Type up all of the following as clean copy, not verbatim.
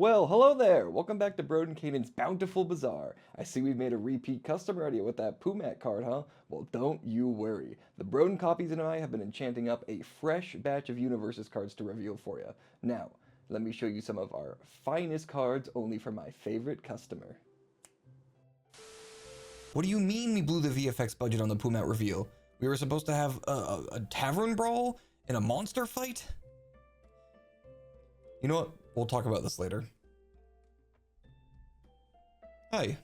Well, hello there! Welcome back to Brodenkaden's Bountiful Bazaar. I see we've made a repeat customer idea with that Pumat card, huh? Well, don't you worry. The Broden copies and I have been enchanting up a fresh batch of UniVersus cards to reveal for you. Now, let me show you some of our finest cards only for my favorite customer. What do you mean we blew the VFX budget on the Pumat reveal? We were supposed to have a tavern brawl and a monster fight? You know what? We'll talk about this later. Hi.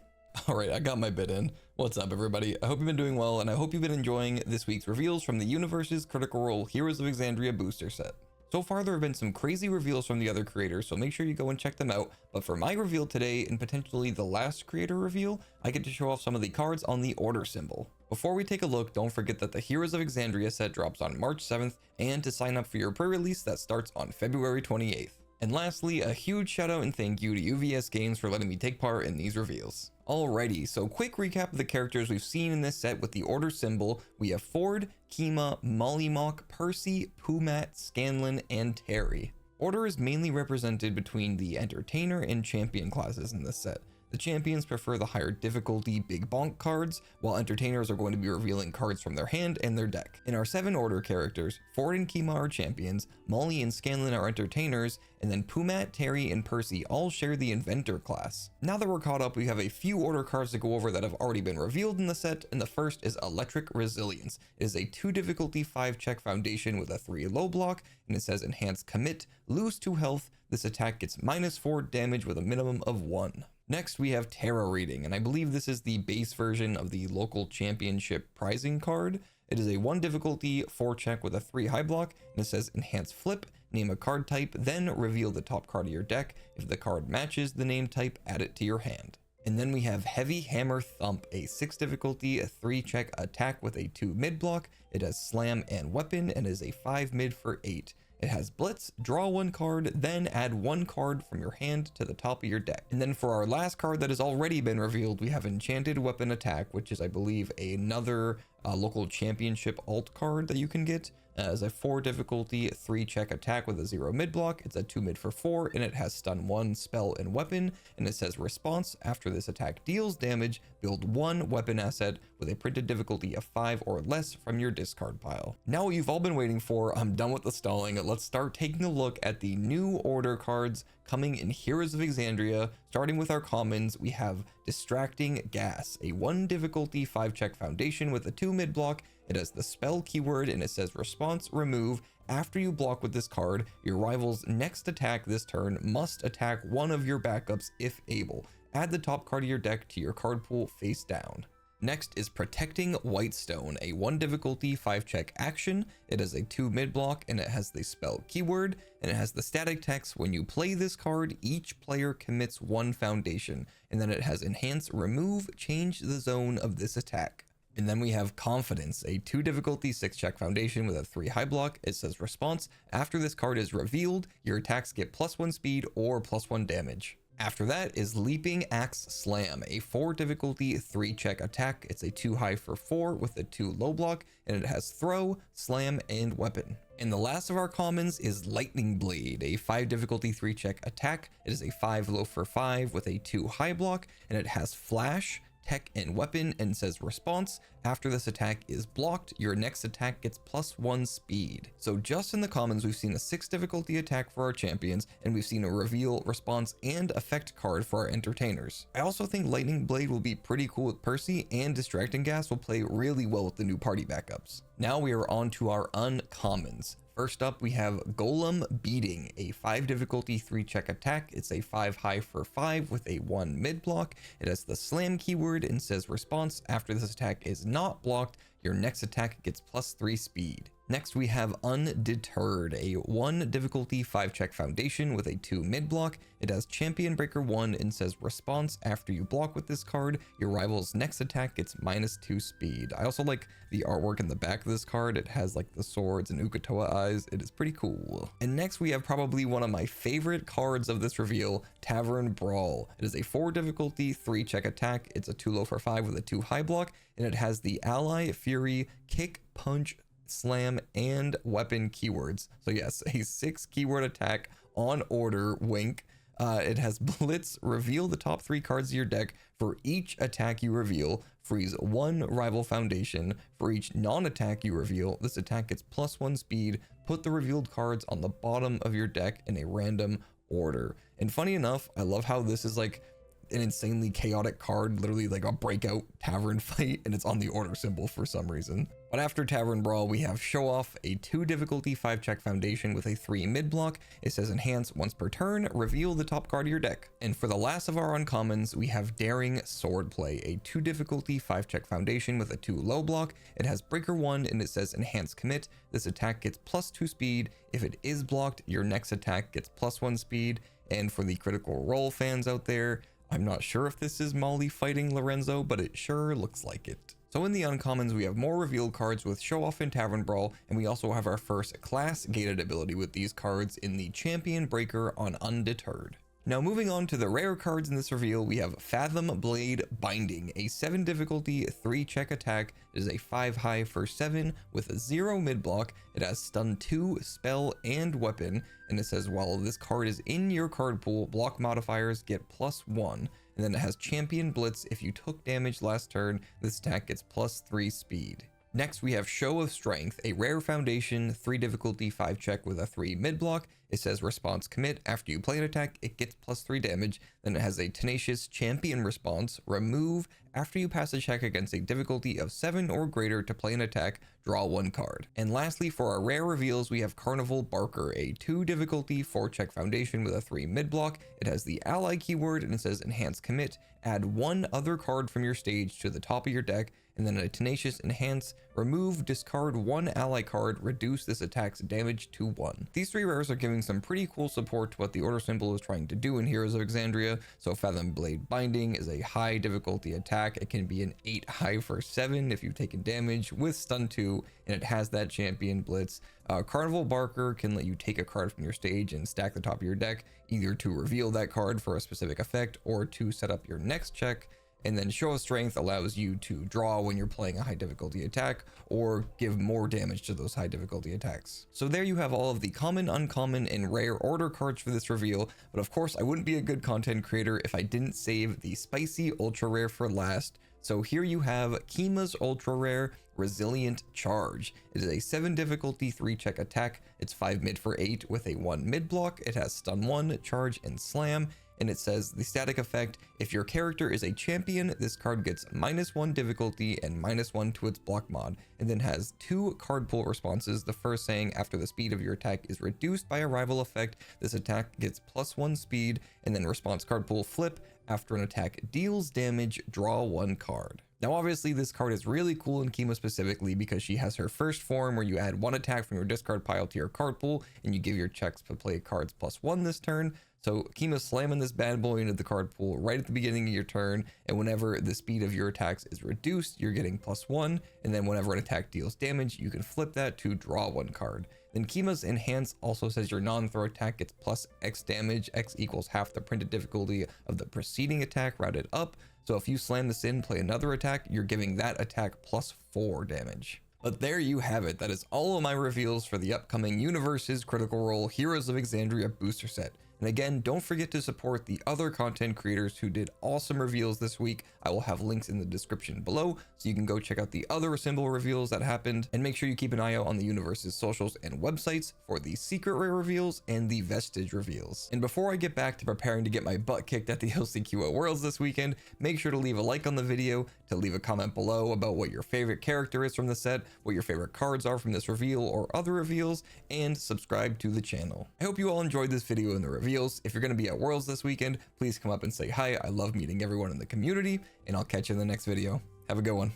Alright, I got my bid in. What's up, everybody? I hope you've been doing well, and I hope you've been enjoying this week's reveals from the UniVersus Critical Role Heroes of Exandria Booster set. So far, there have been some crazy reveals from the other creators, so make sure you go and check them out. But for my reveal today, and potentially the last creator reveal, I get to show off some of the cards on the order symbol. Before we take a look, don't forget that the Heroes of Exandria set drops on March 7th, and to sign up for your pre-release that starts on February 28th. And lastly, a huge shout out and thank you to UVS Games for letting me take part in these reveals. Alrighty, so quick recap of the characters we've seen in this set with the order symbol. We have Ford, Kima, Mollymock, Percy, Pumat, Scanlan, and Terry. Order is mainly represented between the Entertainer and Champion classes in this set. The champions prefer the higher difficulty big bonk cards, while entertainers are going to be revealing cards from their hand and their deck. In our 7 order characters, Ford and Kima are champions, Molly and Scanlan are entertainers, and then Pumat, Terry, and Percy all share the inventor class. Now that we're caught up, we have a few order cards to go over that have already been revealed in the set, and the first is Electric Resilience. It is a 2 difficulty 5 check foundation with a 3 low block, and it says enhance commit, lose 2 health. This attack gets -4 damage with a minimum of 1. Next, we have Tarot Reading, and I believe this is the base version of the local championship prizing card. It is a 1 difficulty 4 check with a 3 high block, and it says enhance flip, name a card type, then reveal the top card of your deck. If the card matches the name type, add it to your hand. And then we have Heavy Hammer Thump, a 6 difficulty, a 3 check attack with a 2 mid block. It has slam and weapon, and is a 5 mid for 8. It has Blitz, draw 1 card, then add 1 card from your hand to the top of your deck. And then for our last card that has already been revealed, we have Enchanted Weapon Attack, which is, I believe, another local championship alt card that you can get. As a 4 difficulty 3 check attack with a 0 mid block. It's a 2 mid for 4, and it has stun 1, spell, and weapon. And it says response: after this attack deals damage, build 1 weapon asset with a printed difficulty of 5 or less from your discard pile. Now what you've all been waiting for, I'm done with the stalling. Let's start taking a look at the new order cards coming in Heroes of Exandria. Starting with our commons, we have Distracting Gas, a 1 difficulty 5 check foundation with a 2 mid block. It has the spell keyword, and it says response remove. After you block with this card, your rival's next attack this turn must attack one of your backups if able. Add the top card of your deck to your card pool face down. Next is Protecting Whitestone, a 1 difficulty 5 check action. It is a 2 mid block, and it has the spell keyword, and it has the static text: when you play this card, each player commits 1 foundation. And then it has enhance remove, change the zone of this attack. And then we have Confidence, a 2 difficulty 6 check foundation with a 3 high block. It says response: after this card is revealed, your attacks get +1 speed or +1 damage. After that is Leaping Axe Slam, a 4 difficulty 3 check attack. It's a 2 high for 4 with a 2 low block, and it has throw, slam, and weapon. And the last of our commons is Lightning Blade, a 5 difficulty 3 check attack. It is a 5 low for 5 with a 2 high block, and it has flash, tech, and weapon, and says response: after this attack is blocked, your next attack gets +1 speed. So just in the commons, we've seen a 6 difficulty attack for our champions, and we've seen a reveal, response, and effect card for our entertainers. I also think Lightning Blade will be pretty cool with Percy, and Distracting Gas will play really well with the new party backups. Now we are on to our uncommons. First up, we have Golem Beating, a 5 difficulty 3 check attack. It's a 5 high for 5 with a 1 mid block. It has the slam keyword and says response: after this attack is not blocked, your next attack gets +3 speed. Next, we have Undeterred, a 1 difficulty 5 check foundation with a 2 mid block. It has Champion Breaker 1 and says response: after you block with this card, your rival's next attack gets -2 speed. I also like the artwork in the back of this card. It has like the swords and Ukatoa eyes. It is pretty cool. And next we have probably one of my favorite cards of this reveal, Tavern Brawl. It is a 4 difficulty 3 check attack. It's a 2 low for 5 with a 2 high block, and it has the Ally Fury, Kick, Punch, Slam, and Weapon keywords. So yes, a 6 keyword attack on order, wink. It has Blitz, reveal the top 3 cards of your deck for each attack you reveal, freeze 1 rival foundation. For each non-attack you reveal, this attack gets +1 speed. Put the revealed cards on the bottom of your deck in a random order. And funny enough, I love how this is like an insanely chaotic card, literally like a breakout tavern fight, and it's on the order symbol for some reason. But after Tavern Brawl, we have Show Off, a 2 difficulty 5-check foundation with a 3 mid block. It says enhance once per turn, reveal the top card of your deck. And for the last of our uncommons, we have Daring Swordplay, a 2 difficulty 5-check foundation with a 2 low block. It has Breaker 1 and it says enhance commit. This attack gets +2 speed. If it is blocked, your next attack gets +1 speed. And for the Critical Role fans out there, I'm not sure if this is Molly fighting Lorenzo, but it sure looks like it. So in the uncommons, we have more revealed cards with Show Off and Tavern Brawl, and we also have our first class gated ability with these cards in the Champion Breaker on Undeterred. Now moving on to the rare cards in this reveal, we have Fathom Blade Binding, a 7 difficulty 3-check attack. It is a 5 high for 7 with a 0 mid block. It has stun 2, spell, and weapon, and it says while this card is in your card pool, block modifiers get +1. And then it has Champion Blitz. If you took damage last turn, this attack gets +3 speed. Next, we have Show of Strength, a rare foundation, 3 difficulty 5-check with a 3 mid block. It says response commit. After you play an attack, it gets +3 damage. Then it has a Tenacious Champion response, remove. After you pass a check against a difficulty of 7 or greater to play an attack, draw 1 card. And lastly, for our rare reveals, we have Carnival Barker, a 2 difficulty 4-check foundation with a 3 mid block. It has the ally keyword and it says enhance commit. Add 1 other card from your stage to the top of your deck, and then a Tenacious Enhance, remove, discard 1 ally card, reduce this attack's damage to 1. These 3 rares are giving some pretty cool support to what the order symbol is trying to do in Heroes of Exandria. So Fathom Blade Binding is a high difficulty attack. It can be an 8 high for 7 if you've taken damage with stun 2, and it has that Champion Blitz. Carnival Barker can let you take a card from your stage and stack the top of your deck, either to reveal that card for a specific effect or to set up your next check. And then Show of Strength allows you to draw when you're playing a high difficulty attack or give more damage to those high difficulty attacks. So there you have all of the common, uncommon, and rare order cards for this reveal. But of course, I wouldn't be a good content creator if I didn't save the spicy ultra rare for last. So here you have Kima's ultra rare Resilient Charge. It is a 7 difficulty 3-check attack. It's 5 mid for 8 with a 1 mid block. It has stun 1, charge, and slam. And it says the static effect, if your character is a champion, this card gets -1 difficulty and -1 to its block mod, and then has 2 card pool responses. The first saying after the speed of your attack is reduced by a rival effect, this attack gets +1 speed, and then response card pool flip, after an attack deals damage, draw 1 card. Now obviously this card is really cool in Kima specifically because she has her first form where you add 1 attack from your discard pile to your card pool and you give your checks to play cards +1 this turn. So Kima's slamming this bad boy into the card pool right at the beginning of your turn, and whenever the speed of your attacks is reduced, you're getting +1, and then whenever an attack deals damage, you can flip that to draw 1 card. Then Kima's Enhance also says your non-throw attack gets +X damage. X equals half the printed difficulty of the preceding attack rounded up. So if you slam this in, play another attack, you're giving that attack +4 damage. But there you have it. That is all of my reveals for the upcoming UniVersus Critical Role Heroes of Exandria booster set. And again, don't forget to support the other content creators who did awesome reveals this week. I will have links in the description below, so you can go check out the other symbol reveals that happened. And make sure you keep an eye out on the UniVersus socials and websites for the secret rare reveals and the vestige reveals. And before I get back to preparing to get my butt kicked at the LCQO Worlds this weekend, make sure to leave a like on the video, to leave a comment below about what your favorite character is from the set, what your favorite cards are from this reveal or other reveals, and subscribe to the channel. I hope you all enjoyed this video and the reveals. If you're going to be at Worlds this weekend, please come up and say hi. I love meeting everyone in the community, and I'll catch you in the next video. Have a good one.